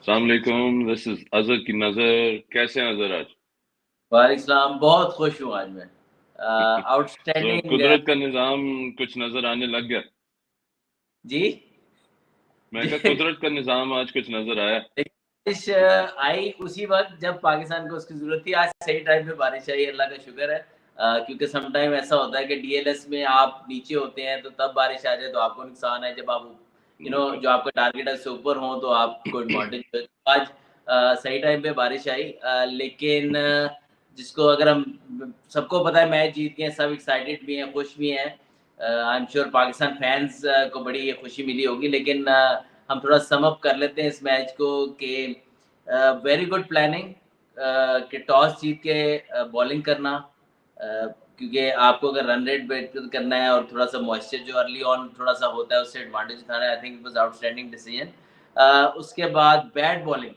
अस्सलाम वालेकुम, this is Azhar की नजर। कैसे हैं अजहर आज? वालेकुम सलाम। बहुत खुश हूँ आज मैं। तो आउटस्टैंडिंग। कुदरत का निजाम कुछ नजर आने लग गया। जी मैं जी। कहा कुदरत का निजाम आज कुछ नजर आया। बारिश आई उसी वक्त जब पाकिस्तान को उसकी जरूरत थी। आज सही टाइम पे बारिश आई, अल्लाह का शुक्र है। क्योंकि सम टाइम ऐसा होता है कि डीएलएस में आप नीचे होते हैं तो तब बारिश आ जाए तो आपको नुकसान है। जब आप बिल्कुल। जो आपका टारगेट है उससे ऊपर हो तो आपको एडवांटेज है। तो आज सही टाइम पे बारिश आई। लेकिन जिसको अगर हम सबको पता है मैच जीत गए, सब एक्साइटेड भी हैं, खुश भी हैं। I am sure Pakistan fans को बड़ी खुशी मिली होगी। लेकिन हम थोड़ा सम अप कर लेते हैं इस मैच को कि वेरी गुड प्लानिंग कि टॉस जीत के बॉलिंग करना। क्योंकि आपको अगर रन रेट बेटर करना है और थोड़ा सा मॉइस्चर जो अर्ली ऑन थोड़ा सा होता है उससे एडवांटेज उठाना है। I think it was outstanding decision. उसके बाद बैड बॉलिंग,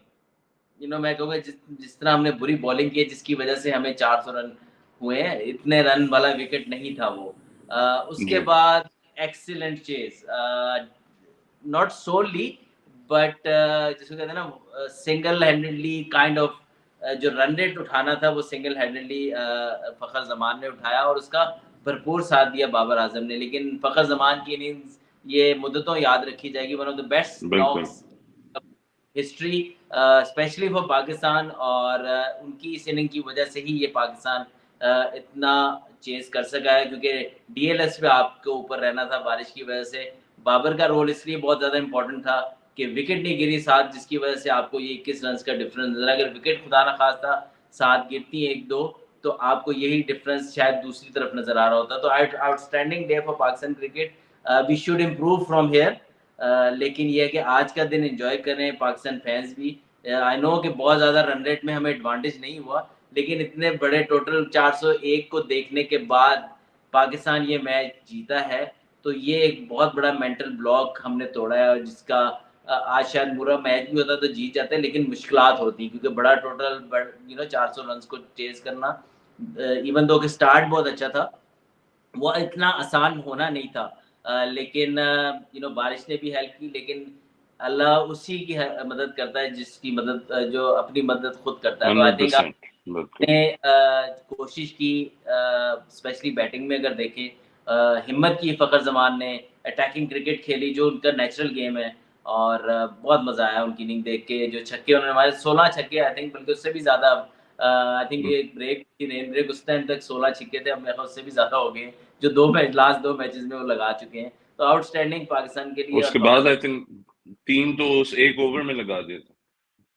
मैं कहूँगा जिस जिस तरह हमने बुरी बॉलिंग की है जिसकी वजह से हमें 400 रन हुए हैं, इतने रन वाला विकेट नहीं था वो। उसके जी। बाद excellent chase, not solely but जिसको कहते हैं ना सिंगल हैंडेडली काइंड ऑफ जो रन रेट उठाना था वो सिंगल हैंडेडली फखर जमान ने उठाया और उसका भरपूर साथ दिया बाबर आजम ने। लेकिन फखर जमान की इनिंग्स ये मुद्दतों याद रखी जाएगी। वन ऑफ द बेस्ट बिल्कुल। Knocks history, specially for Pakistan. और उनकी इस इनिंग की वजह से ही ये पाकिस्तान इतना चेज कर सका है, क्योंकि डीएलएस पे आपको ऊपर रहना था बारिश की वजह से। बाबर का रोल इसलिए बहुत ज्यादा इंपॉर्टेंट था कि विकेट नहीं गिरी साथ, जिसकी वजह से आपको ये 21 रन का डिफरेंस नजर। अगर विकेट खुदा ना खास्ता साथ गिरती एक दो तो आपको यही डिफरेंस शायद दूसरी तरफ नजर आ रहा होता। तो outstanding day for Pakistan cricket. We should improve from here. लेकिन ये है कि आज का दिन एंजॉय करें पाकिस्तान फैंस भी। आई नो कि बहुत ज़्यादा रन रेट में हमें एडवांटेज नहीं हुआ, लेकिन इतने बड़े टोटल 401 को देखने के बाद पाकिस्तान ये मैच जीता है। तो ये एक बहुत बड़ा मेंटल ब्लॉक हमने तोड़ा है, और जिसका आज शायद बुरा मैच भी होता तो जीत जाते, लेकिन मुश्किलात होती क्योंकि बड़ा टोटल 400 रन को चेज करना, इवन दो कि स्टार्ट बहुत अच्छा था, वो इतना आसान होना नहीं था। लेकिन बारिश ने भी हेल्प की। लेकिन अल्लाह उसी की मदद करता है जिसकी मदद जो अपनी मदद खुद करता है। तो आई थिंक 100%। बिल्कुल। आपने कोशिश की, स्पेशली बैटिंग में अगर देखें, हिम्मत की फ़खर जमान ने, अटैकिंग क्रिकेट खेली जो उनका नेचुरल गेम है। और बहुत मज़ा आया उनकी इनिंग देख के। जो छक्के उन्होंने हमारे 16 छक्के, आई थिंक बल्कि उससे भी ज़्यादा। आई थिंक ये ब्रेक थी, रेन ब्रेक, उस टाइम तक 16 छक्के थे, अब मेरे ख्याल उससे भी ज़्यादा हो गए जो लास्ट दो मैचेस में वो लगा चुके हैं। तो आउटस्टैंडिंग पाकिस्तान के लिए। और उसके बाद आई थिंक तीन तो उस एक ओवर में लगा दिए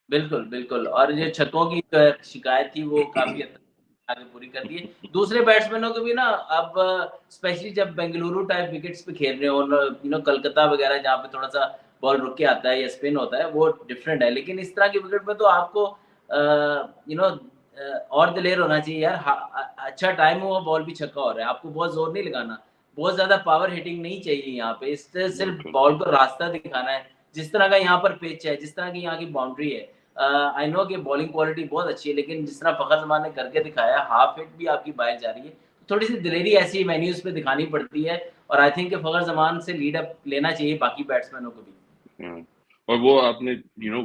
बिल्कुल, बिल्कुल। और ये छक्कों की शिकायत थी वो काफ़ी हद तक आगे पूरी कर दी है। दूसरे बैट्समैनों को भी ना अब, स्पेशली जब बेंगलुरु टाइप विकेट्स पे खेल रहे हो और कलकत्ता वगैरह जहाँ पे थोड़ा-सा बॉल रुक के आता है या स्पिन होता है वो डिफरेंट है। लेकिन इस तरह के विकेट में तो आपको और दिलेर होना चाहिए यार। अच्छा टाइम हुआ, बॉल भी छक्का हो रहा है, आपको बहुत ज़ोर नहीं लगाना, बहुत ज़्यादा पावर हिटिंग नहीं चाहिए यहाँ पे। इससे सिर्फ बिल्कुल। बॉल को रास्ता दिखाना है। जिस तरह का यहाँ पर पिच है, जिस तरह की यहाँ की बाउंड्री है, आई नो कि बॉलिंग क्वालिटी बहुत अच्छी है, लेकिन जिस तरह फ़खर ज़मान ने करके दिखाया, हाफ हिट भी आपकी बाहर जा रही है, तो थोड़ी-सी दिलेरी ऐसी वेन्यूज़ पे दिखानी पड़ती है। और आई थिंक कि फ़खर ज़मान से लीड अप लेना चाहिए बाकी बैट्समैनों को भी। हाँ। और वो आपने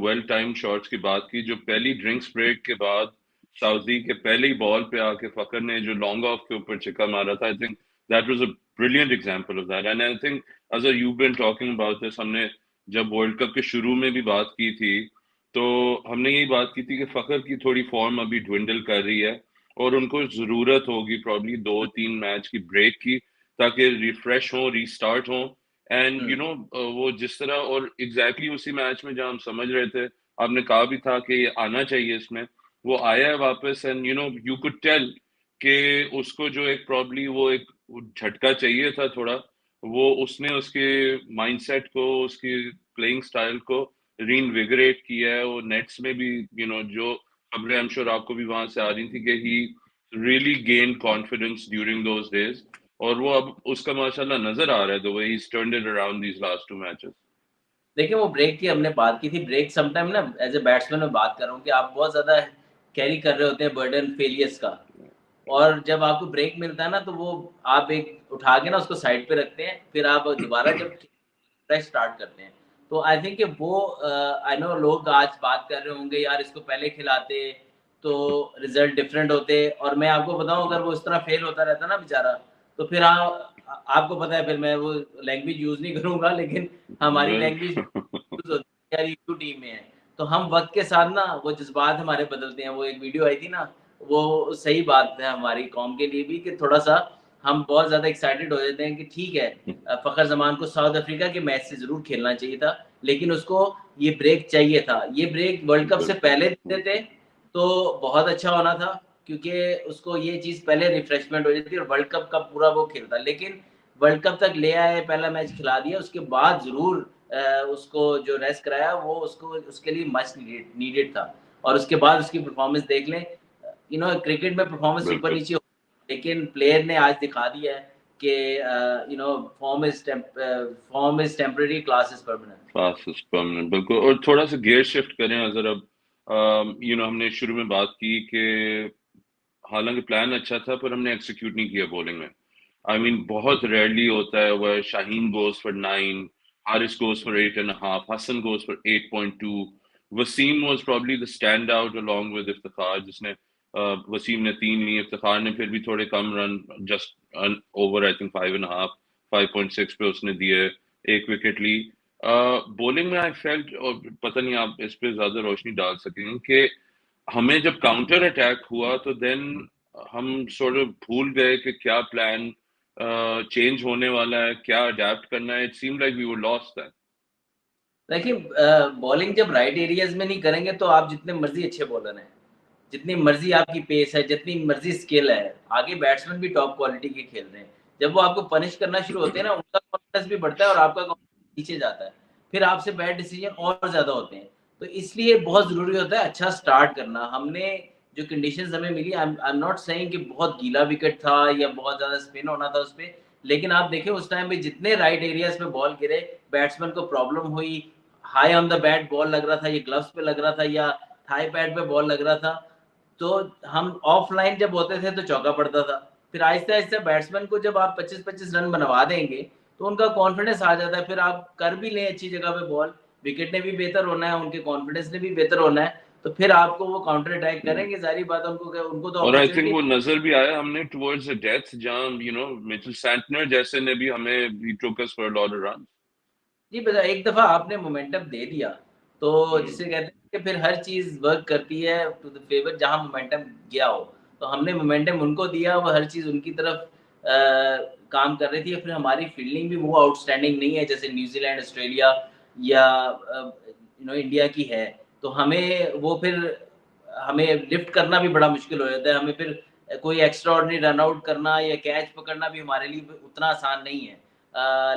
वेल टाइम शॉट्स की बात की, जो पहली ड्रिंक्स ब्रेक के बाद साउदी के पहले ही बॉल पे आके फकर ने जो लॉन्ग ऑफ के ऊपर छिक्का मारा था, I think that was a brilliant example of that. And I think as you been talking about this, हमने जब वर्ल्ड कप के शुरू में भी बात की थी, तो हमने यही बात की थी कि फकर की थोड़ी फॉर्म अभी ड्विंडल कर रही है और उनको जरूरत होगी प्रॉब्ली 2-3 मैच की ब्रेक की, ताकि रिफ्रेश हो, रीस्टार्ट हो। एंड हुँ। वो जिस तरह और एग्जैक्टली उसी मैच में जहां हम समझ रहे थे, आपने कहा भी था कि ये आना चाहिए इसमें, वो आया है वापस। एंड यू कुड टेल कि उसको जो एक प्रॉब्ली वो एक झटका चाहिए था थोड़ा, वो उसने उसके माइंडसेट को, उसकी प्लेइंग स्टाइल को रीइन्विगरेट किया है। वो नेट्स में भी जो खबरें आई एम श्योर आपको भी वहां से आ रही थी कि he really gain confidence during those days, और वो अब उसका माशाल्लाह नजर आ रहा है the way he is turned it around these last 2 matches. देखिए, वो ब्रेक की हमने बात की थी। ब्रेक सम टाइम ना एज़ अ बैट्समैन मैं बात कर रहा हूँ कि आप बहुत ज़्यादा कैरी कर रहे होते हैं बर्डन फेलियर्स का। और जब आपको ब्रेक मिलता है ना तो वो आप एक उठा के ना उसको साइड पे रखते हैं, फिर आप दोबारा जब फ्रेश स्टार्ट करते हैं। तो आई थिंक वो आई नो लोग आज बात कर रहे होंगे यार इसको पहले खिलाते तो रिजल्ट डिफरेंट होते, और मैं आपको बताऊं अगर वो इस तरह फेल होता रहता ना बेचारा, तो फिर आपको पता है फिर मैं वो लैंग्वेज यूज नहीं करूंगा, लेकिन हमारी लैंग्वेज बिल्कुल। यूज होती है यार, यू टीम में है। तो हम वक्त के साथ ना वो जज्बात हमारे बदलते हैं। वो एक वीडियो आई थी ना, वो सही बात है हमारी कौम के लिए भी, कि थोड़ा सा हम बहुत ज्यादा एक्साइटेड हो जाते हैं कि ठीक है फखर जमान को साउथ अफ्रीका के मैच से जरूर खेलना चाहिए था, लेकिन उसको ये ब्रेक चाहिए था। ये ब्रेक वर्ल्ड कप से पहले देते थे तो बहुत अच्छा होना था, क्योंकि उसको ये चीज पहले रिफ्रेशमेंट हो जाती और वर्ल्ड कप का पूरा वो खेलता। लेकिन वर्ल्ड कप तक ले आए, पहला मैच खिला दिया, उसके बाद जरूर उसको जो रेस्ट कराया वो उसको उसके लिए मच नीडेड था। और उसके बाद उसकी परफॉर्मेंस देख लें, यू नो क्रिकेट में परफॉर्मेंस ऊपर बिल्कुल। नीचे हो, लेकिन प्लेयर ने आज दिखा दिया है कि you know form is temporary, class is permanent. Pass is permanent, बिल्कुल। और थोड़ा सा गियर शिफ्ट करें अगर अब, हमने शुरू में बात की कि हालांकि प्लान अच्छा था पर हमने एक्सिक्यूट नहीं किया बॉलिंग में। आई मीन बहुत रेयरली होता है वह Shaheen goes for 9, Haris goes for 8.5, Hasan goes for 8.2। Wasim was probably the stand out along with Iftikhar, जिसने वसीम ने 3 लिए, इफ्तिखार ने फिर भी थोड़े कम run, just over I think 5.5, 5.6 पे उसने दिए, 1 विकेट ली। बॉलिंग में आई फेल्ट, और पता नहीं आप इस पे ज्यादा रोशनी डाल सकेंगे, कि हमें जब काउंटर अटैक हुआ तो देन हम सॉर्ट ऑफ भूल गए कि क्या प्लान चेंज होने वाला है, क्या अडेप्ट करना है। It seem like we were lost that. देखिए बॉलिंग जब राइट एरियाज में नहीं करेंगे तो आप जितने मर्जी अच्छे बॉलर हैं, जितनी मर्जी आपकी पेस है, जितनी मर्जी स्किल है, आगे बैट्समैन भी टॉप क्वालिटी के खेल रहे हैं, जब वो आपको पनिश करना शुरू होते हैं ना, उनका कॉन्फिडेंस भी बढ़ता है और आपका कॉन्फिडेंस नीचे जाता है, फिर आपसे बैड डिसीजन और ज्यादा होते हैं। तो इसलिए बहुत जरूरी होता है अच्छा स्टार्ट करना। हमने जो कंडीशंस हमें मिली, आई एम नॉट सेइंग कि बहुत गीला विकेट था या बहुत ज्यादा स्पिन होना था उस पर, लेकिन आप देखें उस टाइम पे जितने राइट एरियाज पे बॉल गिरे, बैट्समैन को प्रॉब्लम हुई, high on the bat ball लग रहा था, ये ग्लव्स पे लग रहा था या थाई पैड पे बॉल लग रहा था, तो हम ऑफलाइन जब होते थे तो चौका पड़ता था। फिर आहिस्ता आहिस्ता बैट्समैन को जब आप 25-25 रन बनवा देंगे तो उनका कॉन्फिडेंस आ जाता है, फिर आप कर भी लें अच्छी जगह पे बॉल, विकेट ने भी बेहतर होना है, उनके कॉन्फिडेंस ने भी बेहतर होना है, तो फिर आपको वो काउंटर अटैक करेंगे, सारी बात है, उनको तो और आई थिंक अपॉर्चुनिटी। वो नजर भी आया हमने टुवर्ड्स द डेथ, जहां मिचेल सैंटनर जैसे ने भी हमें, he took us for a lot of run. जी, बता एक दफ़ा आपने मोमेंटम दे दिया, तो जिसे कहते हैं कि फिर हर चीज़ वर्क करती है टू द फेवर जहाँ मोमेंटम गया हो। तो हमने मोमेंटम उनको दिया, वो हर चीज़ उनकी तरफ काम कर रही थी। फिर हमारी फील्डिंग भी वो आउटस्टैंडिंग नहीं है जैसे न्यूज़ीलैंड, ऑस्ट्रेलिया या इंडिया की है। तो हमें वो फिर हमें लिफ्ट करना भी बड़ा मुश्किल हो जाता है। हमें फिर कोई एक्स्ट्राऑर्डिनरी रन आउट करना या कैच पकड़ना भी हमारे लिए उतना आसान नहीं है।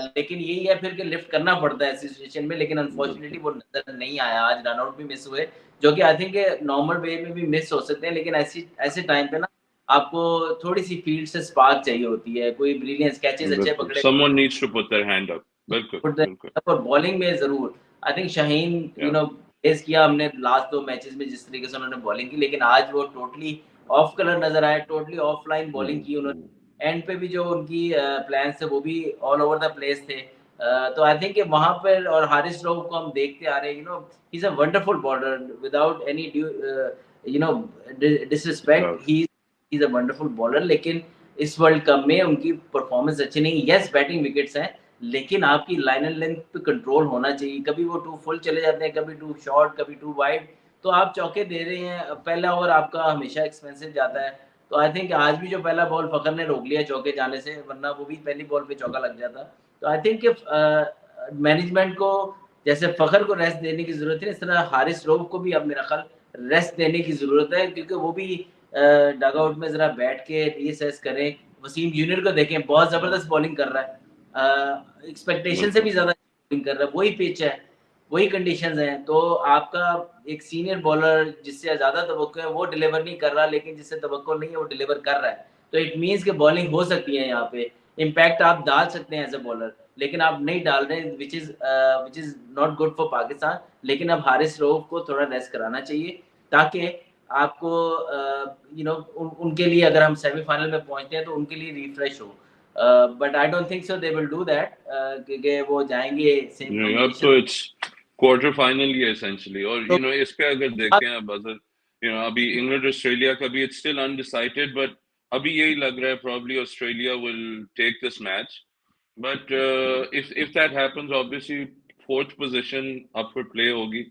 लेकिन यही है फिर कि लिफ्ट करना पड़ता है ऐसी सिचुएशन में, लेकिन अनफॉर्चुनेटली वो नज़र नहीं आया। आज रन आउट भी मिस हुए, जो कि आई थिंक नॉर्मल वे में भी मिस हो सकते हैं, लेकिन ऐसे टाइम पे ना आपको थोड़ी-सी फील्ड से स्पार्क चाहिए होती है, कोई ब्रिलियंस कैचेज़ अच्छे बिल्कुल, पकड़े someone needs to put their hand up. बिल्कुल, बिल्कुल। और बॉलिंग में ज़रूर आई थिंक शाहीन या फेस किया हमने लास्ट 2 मैचेस में जिस तरीके से उन्होंने बॉलिंग की, लेकिन आज वो टोटली ऑफ कलर नज़र आए, टोटली ऑफलाइन बॉलिंग की उन्होंने। एंड पे भी जो उनकी प्लान्स थे वो भी ऑल ओवर द प्लेस थे। तो आई थिंक वहाँ पर और हारिस राव को हम देखते आ रहे हैं, he is a wonderful bowler without any you know disrespect, he is a wonderful bowler, लेकिन इस वर्ल्ड कप में उनकी परफॉर्मेंस अच्छी नहीं। यस बैटिंग विकेट्स हैं, लेकिन आपकी लाइन एंड लेंथ पे कंट्रोल होना चाहिए। कभी वो टू फुल चले जाते हैं, कभी टू शॉर्ट, कभी टू वाइड, तो आप चौके दे रहे हैं, पहला ओवर आपका हमेशा एक्सपेंसिव जाता है। तो आई थिंक आज भी जो पहला बॉल फखर ने रोक लिया चौके जाने से, वरना वो भी पहली बॉल पे चौका लग जाता। तो आई थिंक मैनेजमेंट को जैसे फखर को रेस्ट देने की जरूरत है, इस तरह हारिस रऊफ को भी अब मेरा ख्याल रेस्ट देने की जरूरत है, क्योंकि वो भी डग आउट में जरा बैठ के रीअसेस करें। वसीम जूनियर को देखें, बहुत जबरदस्त बॉलिंग कर रहा है, एक्सपेक्टेशन से बिल्कुल। भी ज्यादा बॉलिंग कर रहा है। वही पिच है, वही कंडीशंस हैं, तो आपका एक सीनियर बॉलर जिससे ज्यादा तवक्को है वो डिलीवर नहीं कर रहा, लेकिन जिससे तवक्को नहीं है वो डिलीवर कर रहा है। तो इट मीन्स कि बॉलिंग हो सकती है यहाँ पे, इम्पैक्ट आप डाल सकते हैं एज अ बॉलर, लेकिन आप नहीं डाल रहे हैं, which is not good for Pakistan. लेकिन अब हारिस रऊफ को थोड़ा रेस्ट कराना चाहिए, ताकि आपको उनके लिए अगर हम सेमीफाइनल में पहुंचते हैं तो उनके लिए रिफ्रेश हो। But I don't think so they will do that, क्योंकि वो जाएंगे सेम नहीं, अब कॉम्बिनेशन। तो it's quarter final he essentially. और तो इस पे अगर देखें अब अगर अभी इंग्लैंड ऑस्ट्रेलिया का भी इट्स स्टिल अनडिसाइडेड, बट अभी यही लग रहा है probably Australia will take this match. But if that happens, obviously fourth position up for play होगी।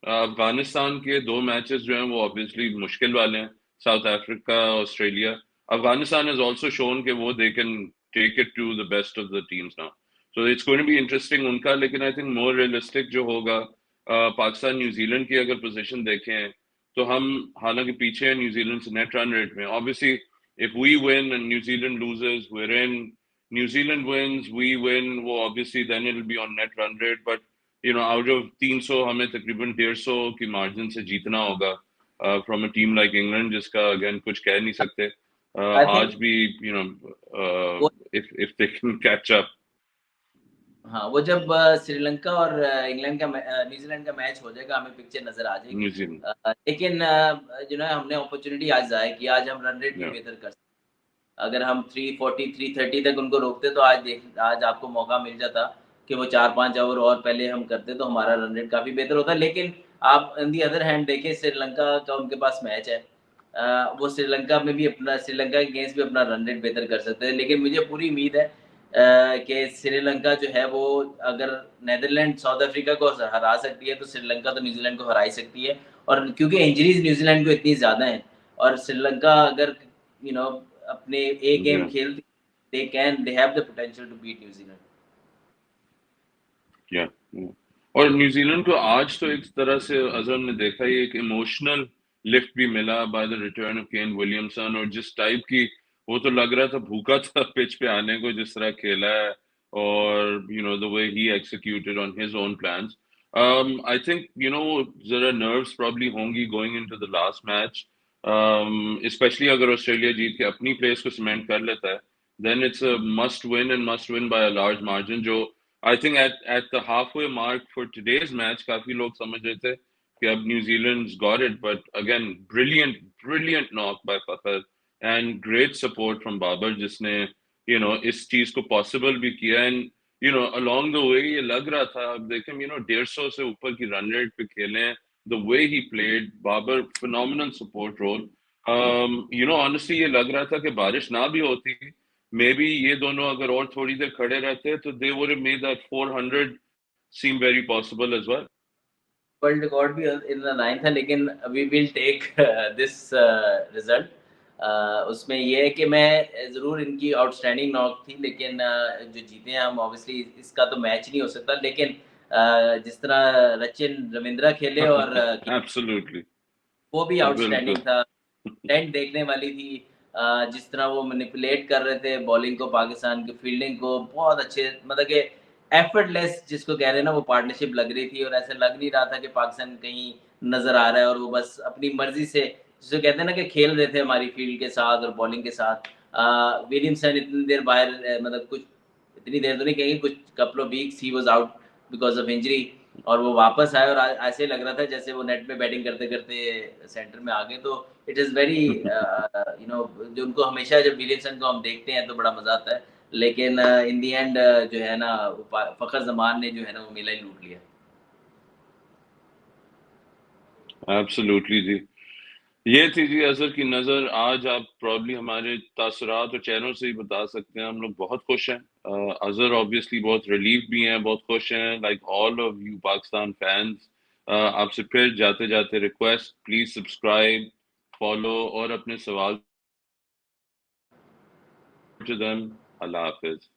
अफगानिस्तान के दो मैचेस जो हैं वो ऑब्वियसली मुश्किल वाले हैं, south Africa, Australia. Afghanistan has also shown कि वो they can take it to the best of the teams now, so it's going to be interesting उनका। लेकिन आई थिंक मोर रियलिस्टिक जो होगा, पाकिस्तान न्यूजीलैंड की अगर पोजीशन देखें तो हम हालांकि पीछे हैं न्यूजीलैंड से नेट रन रेट में। Obviously if we win and New Zealand loses, we're in. New Zealand wins, we win, वो obviously then it'll be on net run rate, but out of 300 हमें तकरीबन 150 की मार्जिन से जीतना होगा from a team like England, जिसका again कुछ कह नहीं सकते आई आज थिंक भी, वो if they can catch up। हाँ, वो जब श्रीलंका और इंग्लैंड का न्यूजीलैंड का मैच हो जाएगा, हमें पिक्चर नज़र आ जाएगी। न्यूजीलैंड, लेकिन हमने अपॉर्चुनिटी आज ज़ाया की, आज हम रन रेट भी yeah, बेहतर कर सकते। अगर हम 340 330 तक उनको रोकते तो आज आपको मौका मिल जाता कि वो 4-5 ओवर और पहले हम करते तो हमारा रन रेट काफ़ी बेहतर होता। लेकिन आप ऑन दी अदर हैंड देखें, श्रीलंका का उनके पास मैच है। वो श्रीलंका के अगेंस्ट भी अपना रन रेट बेहतर कर सकते हैं। लेकिन मुझे पूरी उम्मीद है कि श्रीलंका जो है वो अगर नीदरलैंड साउथ अफ्रीका को हरा सकती है तो श्रीलंका तो न्यूजीलैंड को हरा ही सकती है। और क्योंकि इंजरीज न्यूजीलैंड को इतनी ज़्यादा हैं और श्रीलंका अगर यू नो अपने ए गेम yeah, खेलती, they have the potential to beat New Zealand. yeah, yeah। और न्यूजीलैंड को आज तो एक तरह से अजहर ने देखा ही एक इमोशनल लिफ्ट भी मिला by the return of Kane Williamson. और जिस टाइप की वो तो लग रहा था भूखा था पिच पे आने को, जिस तरह खेला है और the way he executed on his own plans. I think जरा नर्व्स प्रॉब्ली होंगी going into the last match, especially अगर ऑस्ट्रेलिया जीत के अपनी प्लेस को सीमेंट कर लेता है, then it's a must win and must win by a large margin. जो I think at the halfway mark for today's match काफी लोग समझ रहे थे कि अब New Zealand's got it, but again brilliant knock by Fakhar and great support from Babar, जिसने इस चीज को पॉसिबल भी किया। एंड along the way ये लग रहा था, अब देखें 150 से ऊपर की रन रेट पे खेले, the way he played, Babar phenomenal support role। honestly ये लग रहा था कि बारिश ना भी होती, मे बी ये दोनों अगर और थोड़ी देर खड़े रहते तो they would have made that 400 seem very possible as well। World record भी इन द लाइन था, लेकिन we will take this result. उसमें ये है कि मैं ज़रूर इनकी आउटस्टैंडिंग नॉक थी, लेकिन जो जीते हैं हम, ऑब्वियसली इसका तो मैच नहीं हो सकता। लेकिन जिस तरह रचिन रविंद्रा खेले और एब्सोल्युटली, वो भी आउटस्टैंडिंग बिल्कुल। था। टेंट देखने वाली थी। जिस तरह वो मैनिपुलेट कर रहे थे बॉलिंग को, पाकिस्तान की फील्डिंग को बहुत अच्छे, मतलब कि एफर्टलेस जिसको कह रहे हैं ना, वो पार्टनरशिप लग रही थी। और ऐसा लग नहीं रहा था कि पाकिस्तान कहीं नजर आ रहा है और वो बस अपनी मर्जी से, जिसे कहते हैं ना कि खेल रहे थे हमारी फील्ड के साथ और बॉलिंग के साथ। विलियमसन इतनी देर बाहर, मतलब कुछ इतनी देर तो नहीं कहेंगे, कुछ couple of weeks he was out because of injury. और वो वापस आए और ऐसे लग रहा था जैसे वो नेट में बैटिंग करते करते सेंटर में आ गए। तो इट इज़ वेरी जो उनको हमेशा, जब विलियमसन को हम देखते हैं तो बड़ा मजा आता है। लेकिन इन दी एंड जो है ना, फखर जमान ने जो है ना वो मेला ही लूट लिया। एब्सोल्युटली जी। ये थी जी अजहर की नजर। आज आप प्रॉब्ली हमारे तासुरात और चेहरों से ही बता सकते हैं हम लोग बहुत खुश हैं। अजहर ऑब्वियसली बहुत रिलीफ भी हैं, बहुत खुश हैं, like all of you Pakistan fans. आपसे फिर जाते जाते रिक्वेस्ट, प्लीज सब्सक्राइब, फॉलो और अपने सवाल टू देम। Allah Hafiz.